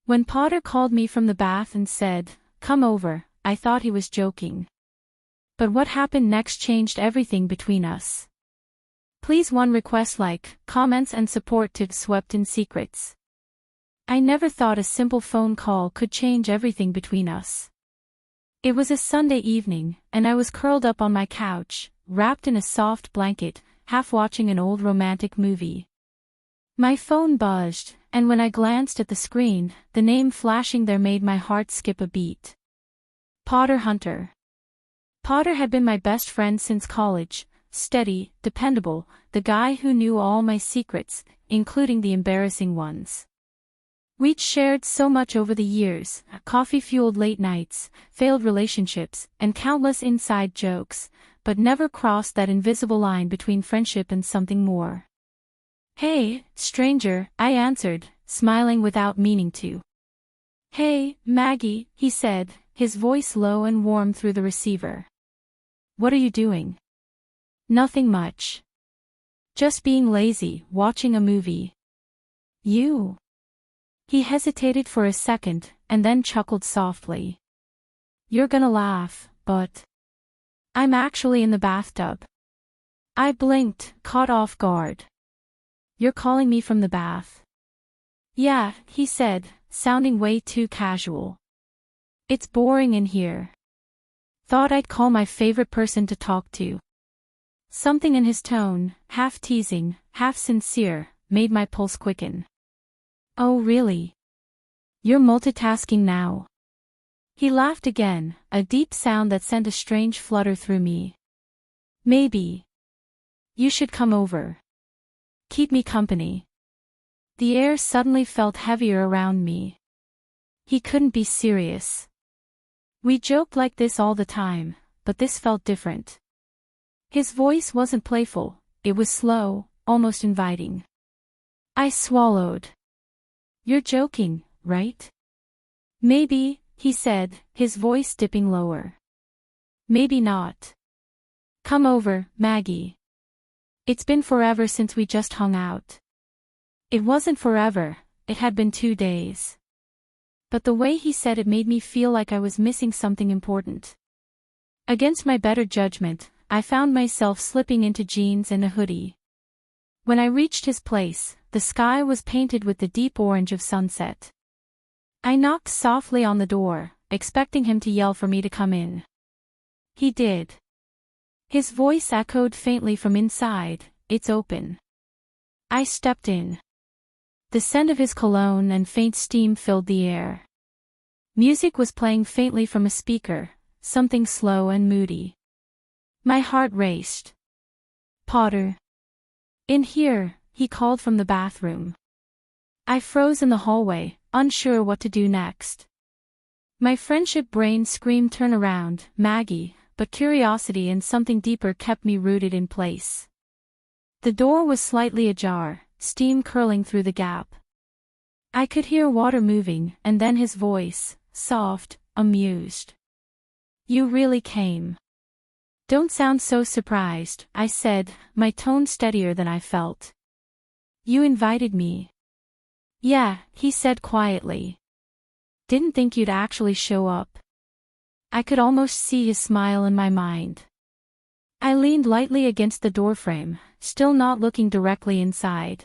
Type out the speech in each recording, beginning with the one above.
When Potter called me from the bath and said, "Come over," I thought he was joking. But what happened next changed everything between us. Please one request, like, comments and support to Swept in Secrets. I never thought a simple phone call could change everything between us. It was a Sunday evening, and I was curled up on my couch, wrapped in a soft blanket, half watching an old romantic movie. My phone buzzed, and when I glanced at the screen, the name flashing there made my heart skip a beat. Potter Hunter. Potter had been my best friend since college, steady, dependable, the guy who knew all my secrets, including the embarrassing ones. We'd shared so much over the years, coffee-fueled late nights, failed relationships, and countless inside jokes, but never crossed that invisible line between friendship and something more. "Hey, stranger," I answered, smiling without meaning to. "Hey, Maggie," he said, his voice low and warm through the receiver. "What are you doing?" "Nothing much. Just being lazy, watching a movie." "You?" He hesitated for a second, and then chuckled softly. "You're gonna laugh, but I'm actually in the bathtub." I blinked, caught off guard. "You're calling me from the bath?" "Yeah," he said, sounding way too casual. "It's boring in here. Thought I'd call my favorite person to talk to." Something in his tone, half teasing, half sincere, made my pulse quicken. "Oh really? You're multitasking now?" He laughed again, a deep sound that sent a strange flutter through me. "Maybe you should come over. Keep me company." The air suddenly felt heavier around me. He couldn't be serious. We joked like this all the time, but this felt different. His voice wasn't playful, it was slow, almost inviting. I swallowed. "You're joking, right?" "Maybe," he said, his voice dipping lower. "Maybe not. Come over, Maggie. It's been forever since we just hung out." It wasn't forever, it had been 2 days. But the way he said it made me feel like I was missing something important. Against my better judgment, I found myself slipping into jeans and a hoodie. When I reached his place, the sky was painted with the deep orange of sunset. I knocked softly on the door, expecting him to yell for me to come in. He did. His voice echoed faintly from inside, "It's open." I stepped in. The scent of his cologne and faint steam filled the air. Music was playing faintly from a speaker, something slow and moody. My heart raced. "Potter." "In here," he called from the bathroom. I froze in the hallway, unsure what to do next. My friendship brain screamed, "Turn around, Maggie," but curiosity and something deeper kept me rooted in place. The door was slightly ajar, steam curling through the gap. I could hear water moving, and then his voice, soft, amused. "You really came. Don't sound so surprised," I said, my tone steadier than I felt. "You invited me." "Yeah," he said quietly. "Didn't think you'd actually show up." I could almost see his smile in my mind. I leaned lightly against the doorframe, still not looking directly inside.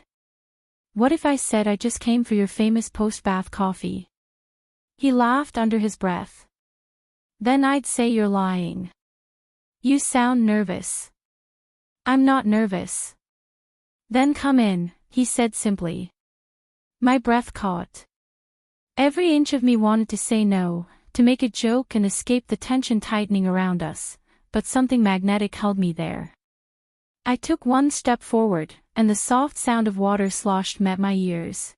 "What if I said I just came for your famous post-bath coffee?" He laughed under his breath. "Then I'd say you're lying. You sound nervous." "I'm not nervous." "Then come in," he said simply. My breath caught. Every inch of me wanted to say no, to make a joke and escape the tension tightening around us, but something magnetic held me there. I took one step forward, and the soft sound of water sloshed met my ears.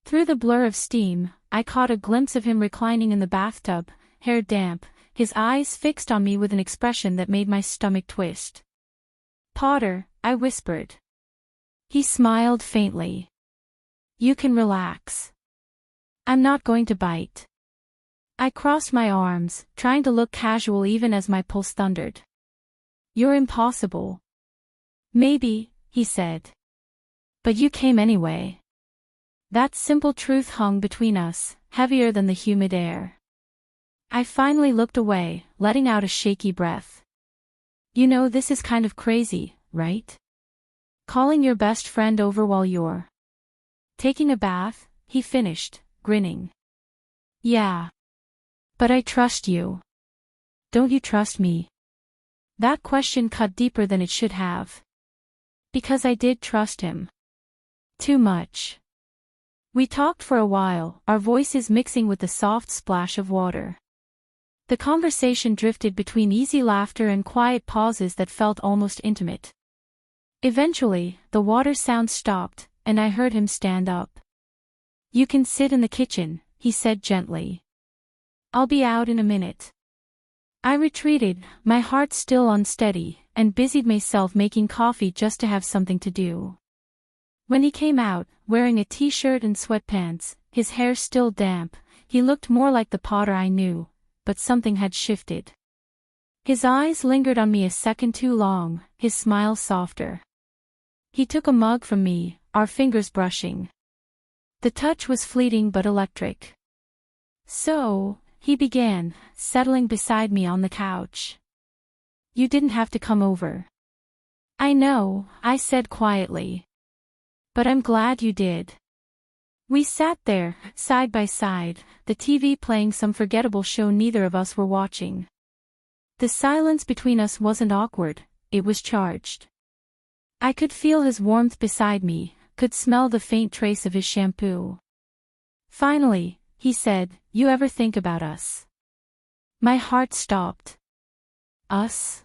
Through the blur of steam, I caught a glimpse of him reclining in the bathtub, hair damp, his eyes fixed on me with an expression that made my stomach twist. "Potter," I whispered. He smiled faintly. "You can relax. I'm not going to bite." I crossed my arms, trying to look casual even as my pulse thundered. "You're impossible." "Maybe," he said. "But you came anyway." That simple truth hung between us, heavier than the humid air. I finally looked away, letting out a shaky breath. You know, this is kind of crazy, right? Calling your best friend over while you're taking a bath, he finished, grinning. Yeah. But I trust you. Don't you trust me? That question cut deeper than it should have. Because I did trust him. Too much. We talked for a while, our voices mixing with the soft splash of water. The conversation drifted between easy laughter and quiet pauses that felt almost intimate. Eventually, the water sound stopped, and I heard him stand up. You can sit in the kitchen, he said gently. I'll be out in a minute. I retreated, my heart still unsteady, and busied myself making coffee just to have something to do. When he came out, wearing a t-shirt and sweatpants, his hair still damp, he looked more like the Potter I knew, but something had shifted. His eyes lingered on me a second too long, his smile softer. He took a mug from me, our fingers brushing. The touch was fleeting but electric. So, he began, settling beside me on the couch. You didn't have to come over. I know, I said quietly. But I'm glad you did. We sat there, side by side, the TV playing some forgettable show neither of us were watching. The silence between us wasn't awkward, it was charged. I could feel his warmth beside me, could smell the faint trace of his shampoo. Finally, he said, you ever think about us? My heart stopped. Us?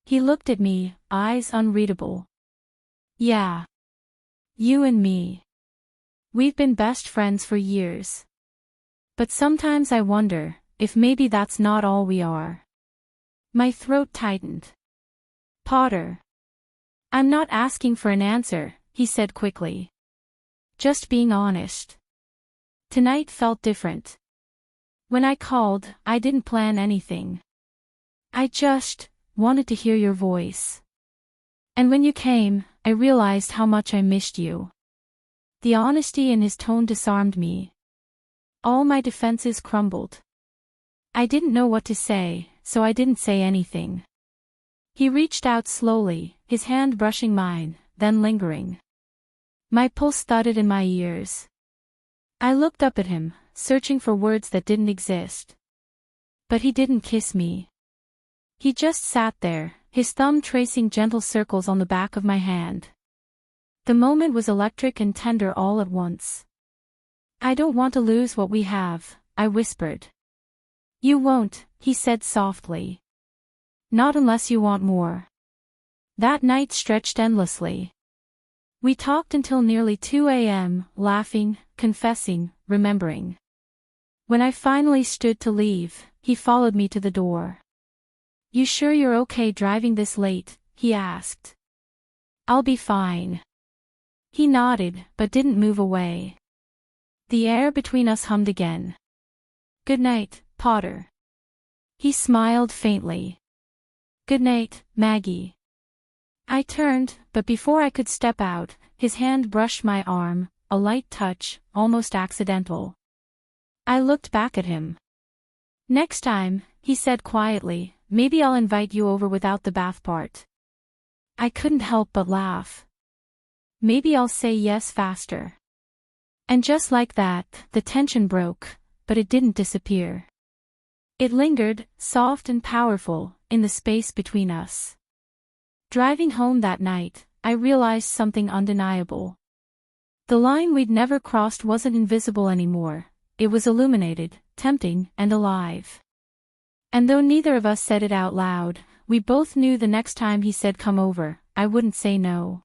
He looked at me, eyes unreadable. Yeah. You and me. We've been best friends for years. But sometimes I wonder, if maybe that's not all we are. My throat tightened. Potter. I'm not asking for an answer, he said quickly. Just being honest. Tonight felt different. When I called, I didn't plan anything. I just wanted to hear your voice. And when you came, I realized how much I missed you. The honesty in his tone disarmed me. All my defenses crumbled. I didn't know what to say, so I didn't say anything. He reached out slowly, his hand brushing mine, then lingering. My pulse thudded in my ears. I looked up at him, searching for words that didn't exist. But he didn't kiss me. He just sat there, his thumb tracing gentle circles on the back of my hand. The moment was electric and tender all at once. I don't want to lose what we have, I whispered. You won't, he said softly. Not unless you want more. That night stretched endlessly. We talked until nearly 2 a.m., laughing, confessing, remembering. When I finally stood to leave, he followed me to the door. You sure you're okay driving this late? He asked. I'll be fine. He nodded, but didn't move away. The air between us hummed again. Good night, Potter. He smiled faintly. Good night, Maggie. I turned, but before I could step out, his hand brushed my arm, a light touch, almost accidental. I looked back at him. Next time, he said quietly, maybe I'll invite you over without the bath part. I couldn't help but laugh. Maybe I'll say yes faster. And just like that, the tension broke, but it didn't disappear. It lingered, soft and powerful, in the space between us. Driving home that night, I realized something undeniable. The line we'd never crossed wasn't invisible anymore, it was illuminated, tempting, and alive. And though neither of us said it out loud, we both knew the next time he said come over, I wouldn't say no.